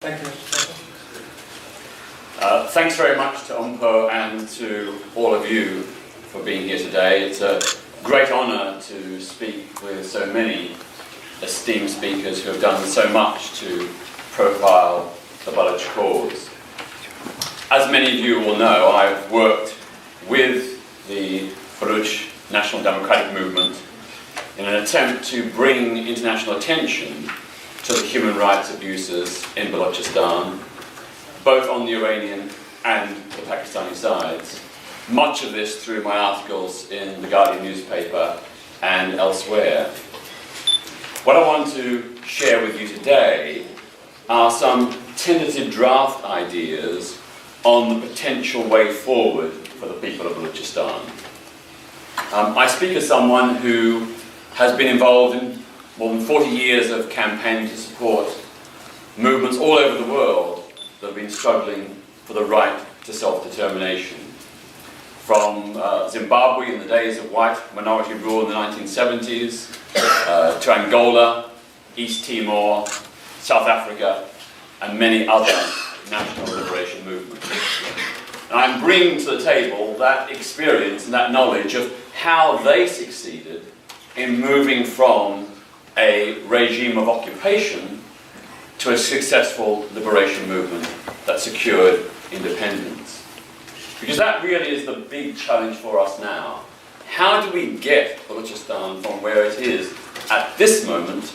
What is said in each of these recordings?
Thank you. Thanks very much to UNPO and to all of you for being here today. It's a great honour to speak with so many esteemed speakers who have done so much to profile the Baloch cause. As many of you will know, I've worked with the Baloch National Democratic Movement in an attempt to bring international attention to the human rights abuses in Balochistan, both on the Iranian and the Pakistani sides. Much of this through my articles in the Guardian newspaper and elsewhere. What I want to share with you today are some tentative draft ideas on the potential way forward for the people of Balochistan. I speak as someone who has been involved in more than 40 years of campaigning to support movements all over the world that have been struggling for the right to self-determination. From Zimbabwe in the days of white minority rule in the 1970s, to Angola, East Timor, South Africa, and many other national liberation movements. And I'm bringing to the table that experience and that knowledge of how they succeeded in moving from a regime of occupation to a successful liberation movement that secured independence. Because that really is the big challenge for us now. How do we get Balochistan from where it is at this moment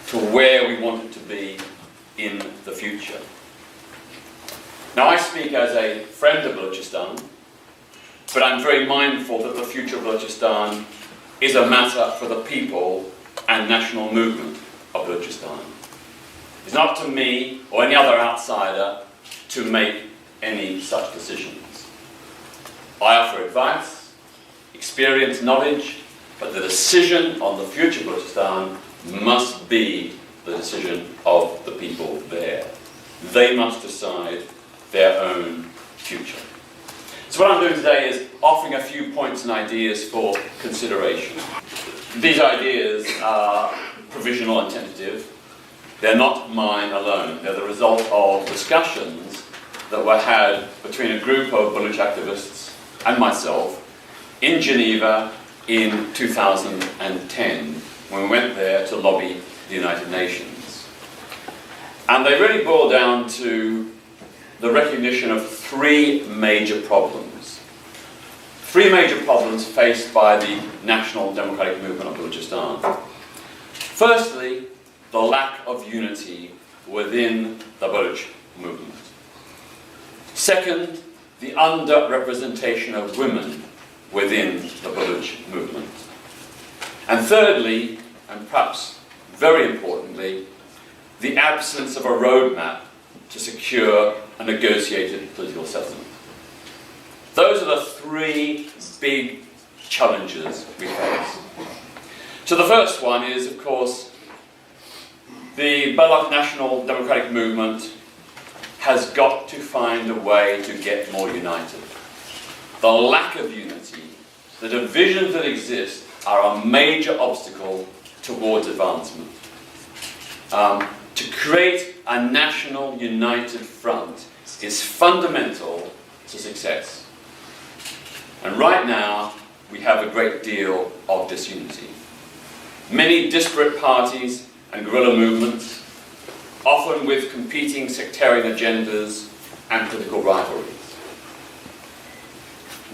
to where we want it to be in the future? Now, I speak as a friend of Balochistan, but I'm very mindful that the future of Balochistan is a matter for the people and national movement of Balochistan. It's not up to me or any other outsider to make any such decisions. I offer advice, experience, knowledge, but the decision on the future of Balochistan must be the decision of the people there. They must decide their own future. So what I'm doing today is offering a few points and ideas for consideration. These ideas are provisional and tentative. They're not mine alone. They're the result of discussions that were had between a group of Baloch activists and myself in Geneva in 2010, when we went there to lobby the United Nations. And they really boil down to the recognition of three major problems. Three major problems faced by the National Democratic Movement of Balochistan. Firstly, the lack of unity within the Baloch movement. Second, the underrepresentation of women within the Baloch movement. And thirdly, and perhaps very importantly, the absence of a roadmap to secure a negotiated political settlement. Those are the three big challenges we face. So the first one is, of course, the Baloch National Democratic Movement has got to find a way to get more united. The lack of unity, the divisions that exist, are a major obstacle towards advancement. To create a national united front is fundamental to success. And right now, we have a great deal of disunity. Many disparate parties and guerrilla movements, often with competing sectarian agendas and political rivalries.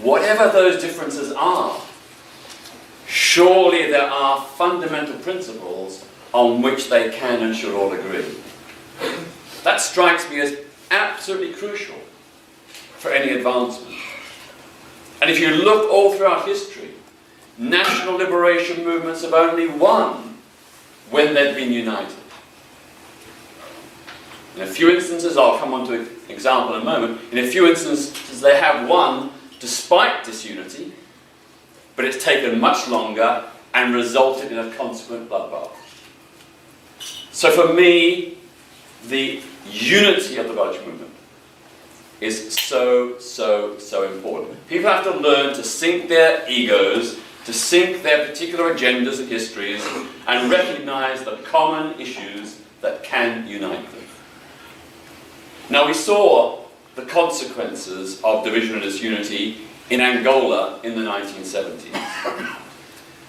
Whatever those differences are, surely there are fundamental principles on which they can and should all agree. That strikes me as absolutely crucial for any advancement. And if you look all throughout history, national liberation movements have only won when they've been united. In a few instances, I'll come on to an example in a moment, in a few instances they have won despite disunity, but it's taken much longer and resulted in a consequent bloodbath. So for me, the unity of the Baloch movement is so important. People have to learn to sink their egos, to sink their particular agendas and histories, and recognize the common issues that can unite them. Now, we saw the consequences of division and disunity in Angola in the 1970s.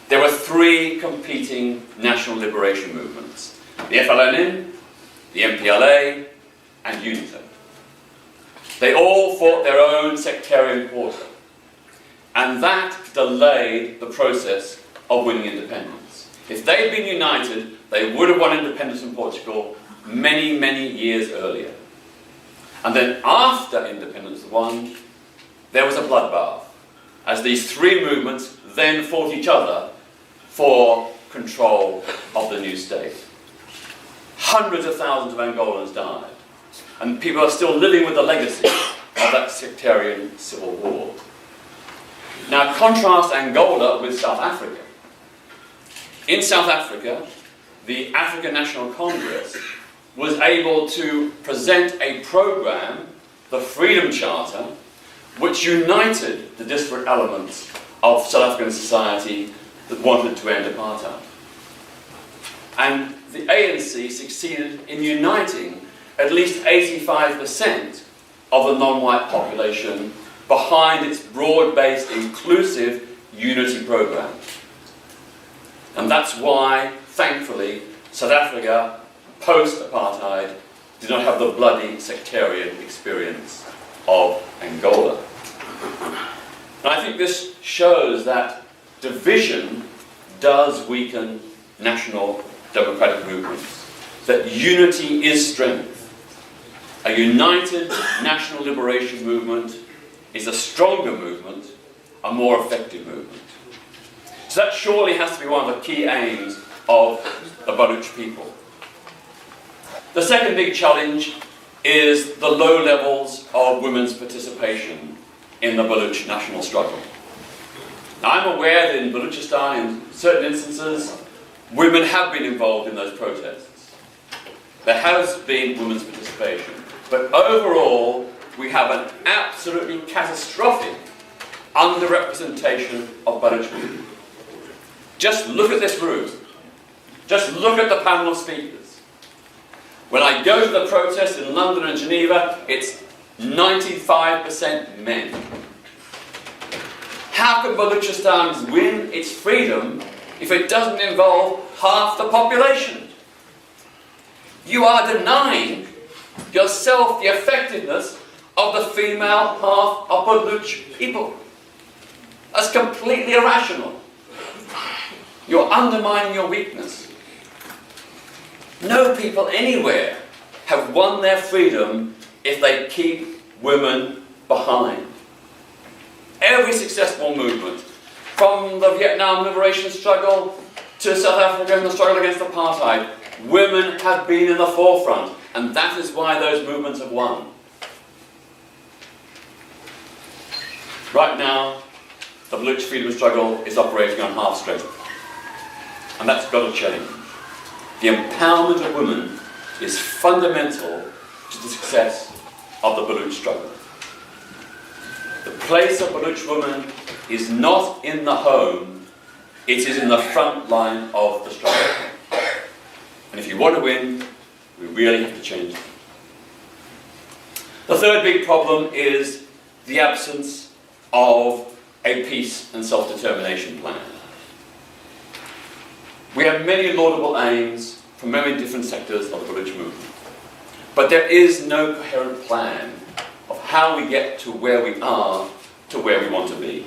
There were three competing national liberation movements: the FLNN, the MPLA, and UNITA. They all fought their own sectarian quarter, and that delayed the process of winning independence. If they'd been united, they would have won independence in Portugal many, many years earlier. And then after independence won, there was a bloodbath, as these three movements then fought each other for control of the new state. Hundreds of thousands of Angolans died, and people are still living with the legacy of that sectarian civil war. Now, contrast Angola with South Africa. In South Africa, the African National Congress was able to present a program, the Freedom Charter, which united the disparate elements of South African society that wanted to end apartheid. And the ANC succeeded in uniting at least 85% of the non-white population behind its broad-based, inclusive unity program. And that's why, thankfully, South Africa, post-apartheid, did not have the bloody sectarian experience of Angola. And I think this shows that division does weaken national democratic movements, that unity is strength. A united national liberation movement is a stronger movement, a more effective movement. So that surely has to be one of the key aims of the Baloch people. The second big challenge is the low levels of women's participation in the Baloch national struggle. Now, I'm aware that in Balochistan, in certain instances, women have been involved in those protests. There has been women's participation. But overall, we have an absolutely catastrophic underrepresentation of Baloch women. Just look at this room. Just look at the panel of speakers. When I go to the protests in London and Geneva, it's 95% men. How can Balochistan win its freedom if it doesn't involve half the population? You are denying yourself the effectiveness of the female half of Baloch people. That's completely irrational. You're undermining your weakness. No people anywhere have won their freedom if they keep women behind. Every successful movement, from the Vietnam liberation struggle to South Africa and the struggle against apartheid, women have been in the forefront, and that is why those movements have won. Right now, the Baloch freedom struggle is operating on half strength, and that's got to change. The empowerment of women is fundamental to the success of the Baloch struggle. The place of Baloch women is not in the home, it is in the front line of the struggle. And if you want to win, we really have to change it. The third big problem is the absence of a peace and self-determination plan. We have many laudable aims from many different sectors of the Baloch movement, but there is no coherent plan of how we get to where we are to where we want to be.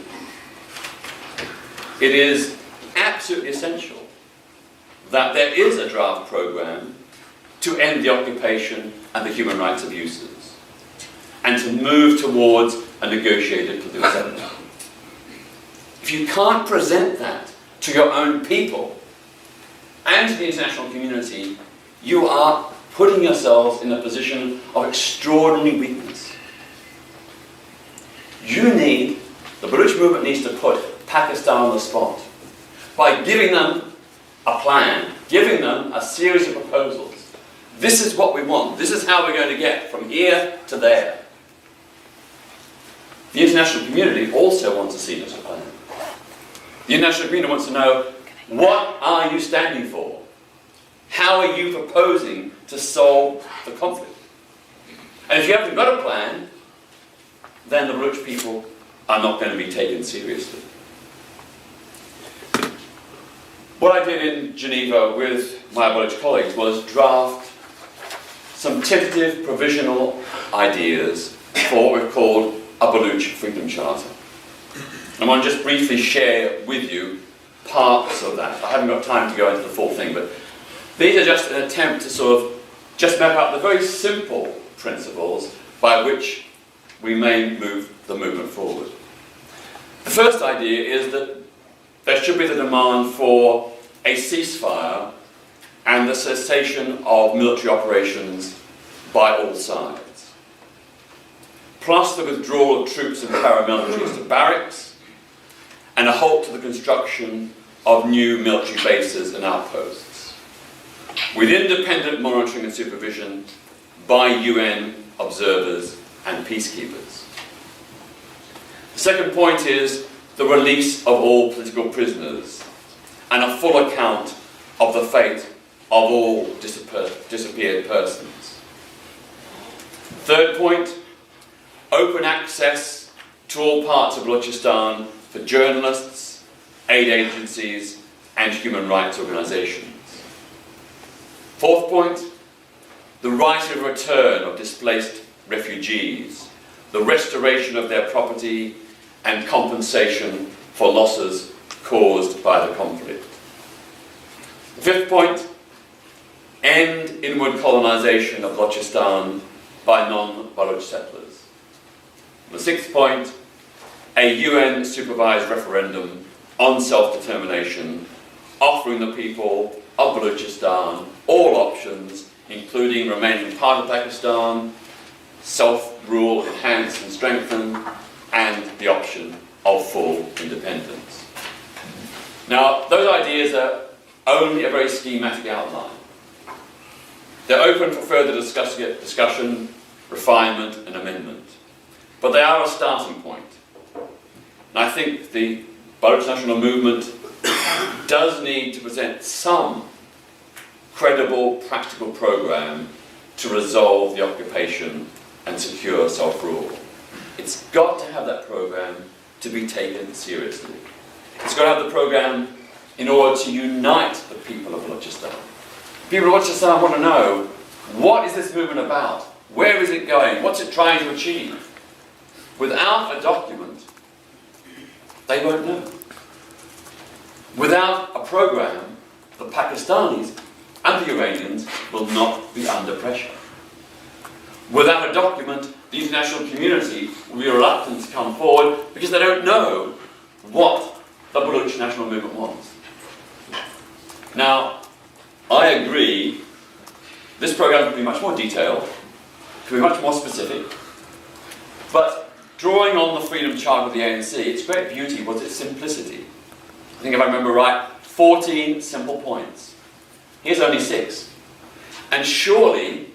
It is absolutely essential that there is a draft program to end the occupation and the human rights abuses, and to move towards a negotiated political settlement. If you can't present that to your own people and to the international community, you are putting yourselves in a position of extraordinary weakness. The Baloch movement needs to put Pakistan on the spot by giving them a plan, giving them a series of proposals. This is what we want. This is how we're going to get from here to there. The international community also wants to see such a plan. The international community wants to know, what are you standing for? How are you proposing to solve the conflict? And if you haven't got a plan, then the Baloch people are not going to be taken seriously. What I did in Geneva with my Baloch colleagues was draft some tentative provisional ideas for what we've called a Baloch Freedom Charter. I want to just briefly share with you parts of that. I haven't got time to go into the full thing, but these are just an attempt to sort of just map out the very simple principles by which we may move the movement forward. The first idea is that there should be the demand for a ceasefire and the cessation of military operations by all sides, plus the withdrawal of troops and paramilitaries to barracks, and a halt to the construction of new military bases and outposts, with independent monitoring and supervision by UN observers and peacekeepers. The second point is the release of all political prisoners and a full account of the fate of all disappeared persons. Third point, open access to all parts of Balochistan for journalists, aid agencies and human rights organisations. Fourth point, the right of return of displaced refugees, the restoration of their property and compensation for losses caused by the conflict. The fifth point, end inward colonisation of Balochistan by non-Baloch settlers. The sixth point, a UN-supervised referendum on self-determination, offering the people of Balochistan all options, including remaining part of Pakistan, self-rule enhanced and strengthened, and the option of full independence. Now, those ideas are only a very schematic outline. They're open for further discussion, refinement and amendment. But they are a starting point. And I think the Baloch national movement does need to present some credible, practical programme to resolve the occupation and secure self-rule. It's got to have that programme to be taken seriously. It's got to have the programme in order to unite the people of Balochistan. People of Balochistan want to know, what is this movement about? Where is it going? What's it trying to achieve? Without a document, they won't know. Without a programme, the Pakistanis and the Iranians will not be under pressure. Without a document, the international community will be reluctant to come forward because they don't know what the Baloch national movement wants. Now, I agree, this programme can be much more detailed, can be much more specific, but drawing on the Freedom Charter of the ANC, its great beauty was its simplicity. I think if I remember right, 14 simple points. Here's only 6. And surely,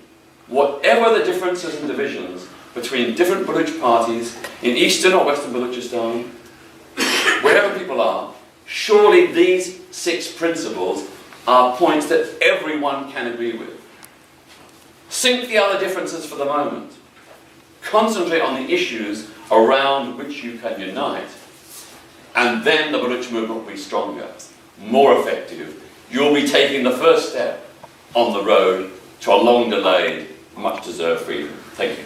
whatever the differences and divisions between different Baloch parties in eastern or western Balochistan, wherever people are, surely these 6 principles are points that everyone can agree with. Sink the other differences for the moment. Concentrate on the issues around which you can unite, and then the Baloch movement will be stronger, more effective. You'll be taking the first step on the road to a long-delayed, much-deserved freedom. Thank you.